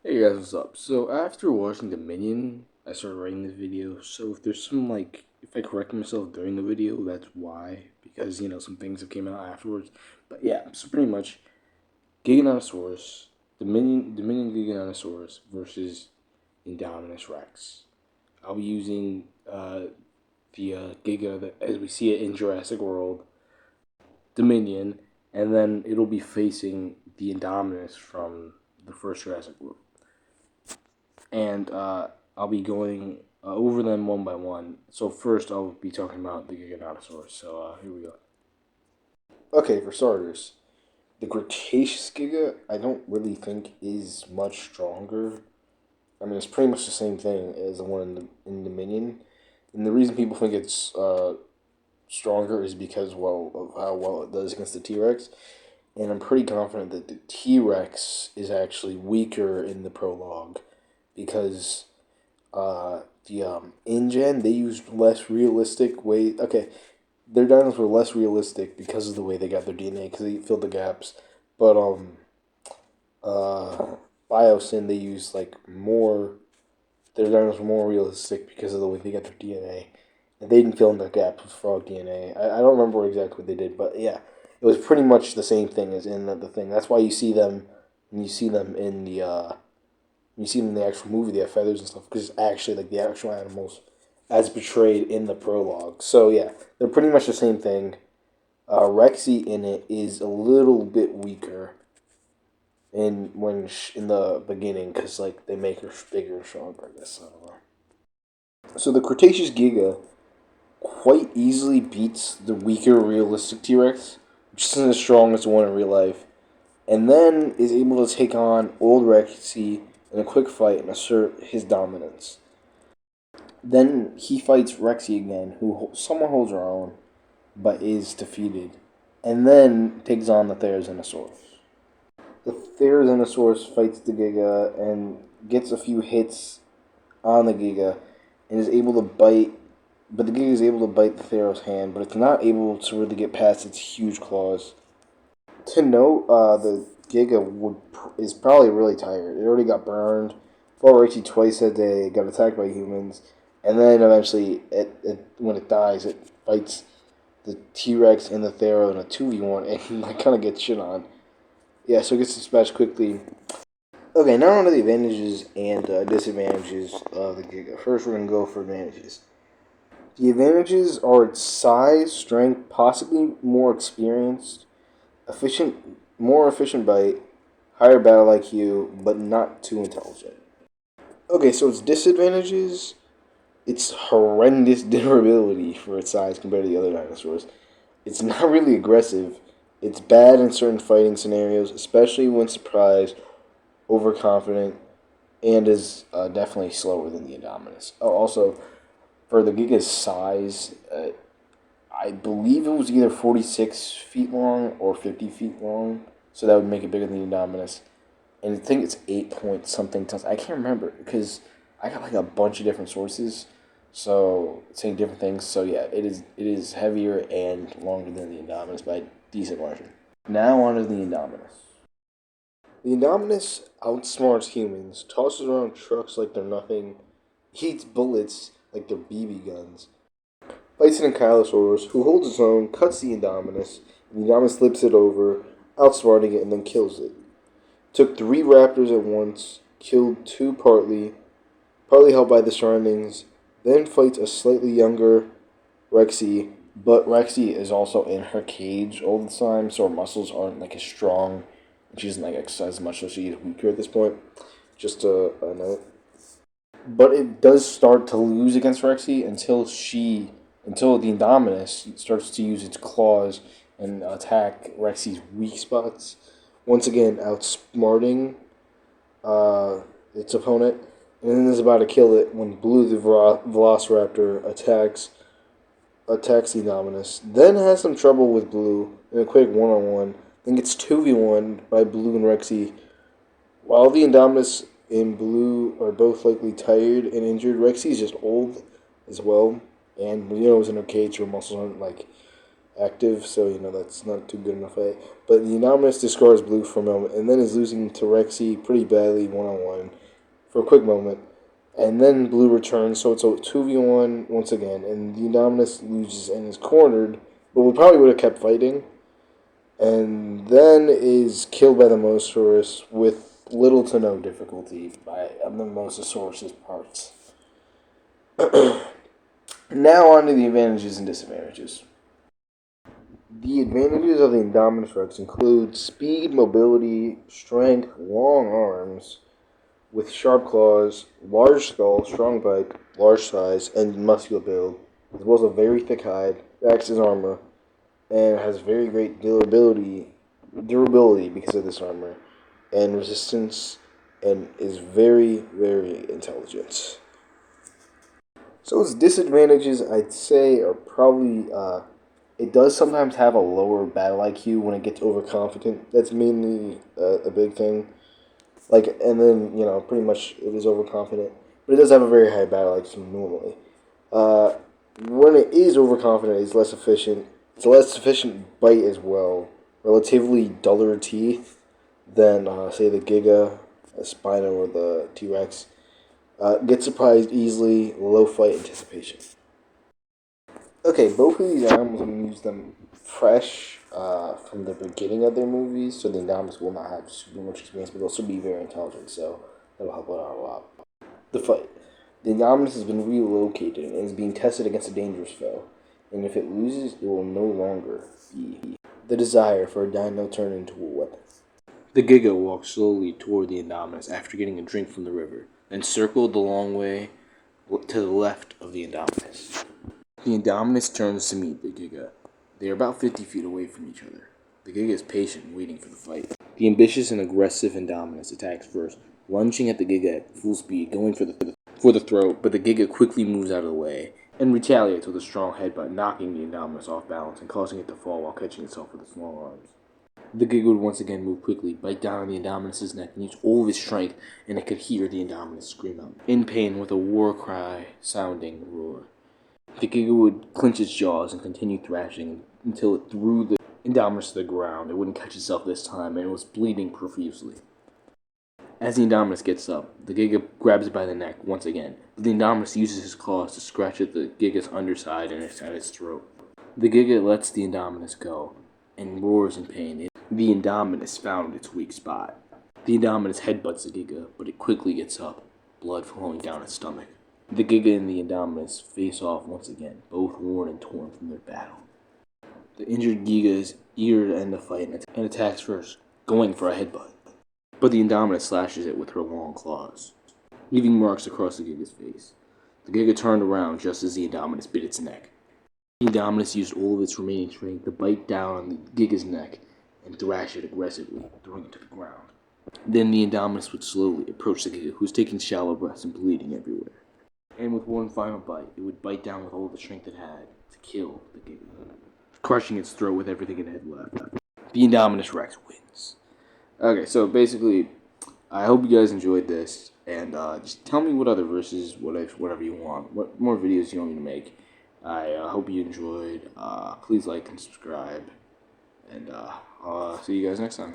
Hey guys, what's up? So after watching Dominion, I started writing this video. So if there's some if I correct myself during the video, that's why. Because some things have came out afterwards. But yeah, so pretty much Giganotosaurus, Dominion Giganotosaurus versus Indominus Rex. I'll be using the Giga as we see it in Jurassic World, Dominion, and then it'll be facing the Indominus from the first Jurassic World. And I'll be going over them one by one. So first, I'll be talking about the Giganotosaurus. So here we go. Okay, for starters, the Cretaceous Giga, I don't really think is much stronger. I mean, it's pretty much the same thing as the one in Dominion. And the reason people think it's stronger is because, well, of how well it does against the T Rex. And I'm pretty confident that the T Rex is actually weaker in the prologue because the InGen, they used less realistic way. Okay, their dinos were less realistic because of the way they got their DNA, because they filled the gaps. But uh, Biosyn, they used like more. Their dinos were more realistic because of the way they got their DNA, and they didn't fill in the gaps with frog DNA. I don't remember exactly what they did, but yeah, it was pretty much the same thing as in the thing. That's why you see them, and you see them in the you see them in the actual movie, they have feathers and stuff, because it's actually like the actual animals as portrayed in the prologue. So yeah, they're pretty much the same thing. Rexy in it is a little bit weaker in the beginning because like they make her bigger and stronger. I guess I don't know. So the Cretaceous Giga quite easily beats the weaker realistic T Rex, which isn't as strong as the one in real life, and then is able to take on old Rexy in a quick fight and assert his dominance. Then he fights Rexy again, who somewhat holds her own, but is defeated, and then takes on the Therizinosaurus. The Therizinosaurus fights the Giga and gets a few hits on the Giga, and is able to bite, but the Giga is able to bite the Theros hand, but it's not able to really get past its huge claws. To note, the Giga is probably really tired. It already got burned, fought Richie twice that day, got attacked by humans, and then eventually, when it dies, it fights the T Rex and the Thero in a 2v1 and like kind of gets shit on. Yeah, so it gets dispatched quickly. Okay, now on to the advantages and disadvantages of the Giga. First, we're going to go for advantages. The advantages are its size, strength, possibly more experienced, more efficient bite, higher battle IQ, but not too intelligent. Okay, so its disadvantages, it's horrendous durability for its size compared to the other dinosaurs. It's not really aggressive. It's bad in certain fighting scenarios, especially when surprised, overconfident, and is definitely slower than the Indominus. Oh, also, for the Giga's size, I believe it was either 46 feet long or 50 feet long, so that would make it bigger than the Indominus. And I think it's 8 point something tons. I can't remember because I got like a bunch of different sources, so saying different things. So yeah, it is heavier and longer than the Indominus by a decent margin. Now on to the Indominus. The Indominus outsmarts humans, tosses around trucks like they're nothing, eats bullets like they're BB guns, fights an Ankylosaurus, who holds its own, cuts the Indominus, and the Indominus flips it over, outsmarting it, and then kills it. Took 3 raptors at once, killed 2 partly helped by the surroundings, then fights a slightly younger Rexy, but Rexy is also in her cage all the time, so her muscles aren't like as strong. She doesn't like exercise as much, so she's weaker at this point. Just a note. But it does start to lose against Rexy until the Indominus starts to use its claws and attack Rexy's weak spots. Once again, outsmarting its opponent, and then is about to kill it when Blue the Velociraptor attacks the Indominus. Then has some trouble with Blue in a quick one-on-one. Then gets 2v1 by Blue and Rexy. While the Indominus and Blue are both likely tired and injured, Rexy is just old as well. And it's in her cage, her muscles aren't like active, so that's not too good enough fight. But the Indominus discards Blue for a moment, and then is losing to Rexy pretty badly 1-on-1 for a quick moment. And then Blue returns, so it's a 2v1 once again, and the Indominus loses and is cornered, but we probably would have kept fighting. And then is killed by the Mosasaurus with little to no difficulty by the Mosasaurus's parts. Now on to the advantages and disadvantages. The advantages of the Indominus Rex include speed, mobility, strength, long arms, with sharp claws, large skull, strong bite, large size, and muscular build, as well as a very thick hide, backs his armor, and has very great durability because of this armor, and resistance, and is very, very intelligent. So its disadvantages, I'd say, are probably, it does sometimes have a lower battle IQ when it gets overconfident. That's mainly a big thing. And then, pretty much it is overconfident. But it does have a very high battle IQ normally. When it is overconfident, it's less efficient. It's a less efficient bite as well. Relatively duller teeth than, say, the Giga, the Spino, or the T-Rex. Get surprised easily, low fight anticipation. Okay, both of these animals, we use them fresh from the beginning of their movies, so the Indominus will not have super much experience, but they'll still be very intelligent, so that'll help out a lot. The fight. The Indominus has been relocated and is being tested against a dangerous foe, and if it loses, it will no longer be the desire for a dino turned into a weapon. The Giga walked slowly toward the Indominus after getting a drink from the river, then circled the long way to the left of the Indominus. The Indominus turns to meet the Giga. They are about 50 feet away from each other. The Giga is patient, waiting for the fight. The ambitious and aggressive Indominus attacks first, lunging at the Giga at full speed, going for the throat, but the Giga quickly moves out of the way and retaliates with a strong headbutt, knocking the Indominus off balance and causing it to fall while catching itself with its long arms. The Giga would once again move quickly, bite down on the Indominus' neck, and use all of his strength, and it could hear the Indominus scream out in pain with a war cry sounding roar. The Giga would clench its jaws and continue thrashing until it threw the Indominus to the ground. It wouldn't catch itself this time, and it was bleeding profusely. As the Indominus gets up, the Giga grabs it by the neck once again, but the Indominus uses his claws to scratch at the Giga's underside and at its throat. The Giga lets the Indominus go and roars in pain. The Indominus found its weak spot. The Indominus headbutts the Giga, but it quickly gets up, blood flowing down its stomach. The Giga and the Indominus face off once again, both worn and torn from their battle. The injured Giga is eager to end the fight and attacks first, going for a headbutt. But the Indominus slashes it with her long claws, leaving marks across the Giga's face. The Giga turned around just as the Indominus bit its neck. The Indominus used all of its remaining strength to bite down on the Giga's neck and thrash it aggressively, throwing it to the ground. Then the Indominus would slowly approach the Giga, who was taking shallow breaths and bleeding everywhere. And with one final bite, it would bite down with all the strength it had to kill the Giga, crushing its throat with everything it had left. The Indominus Rex wins. Okay, so basically, I hope you guys enjoyed this, and just tell me what other verses, whatever you want, what more videos you want me to make. I hope you enjoyed. Please like and subscribe, and I'll see you guys next time.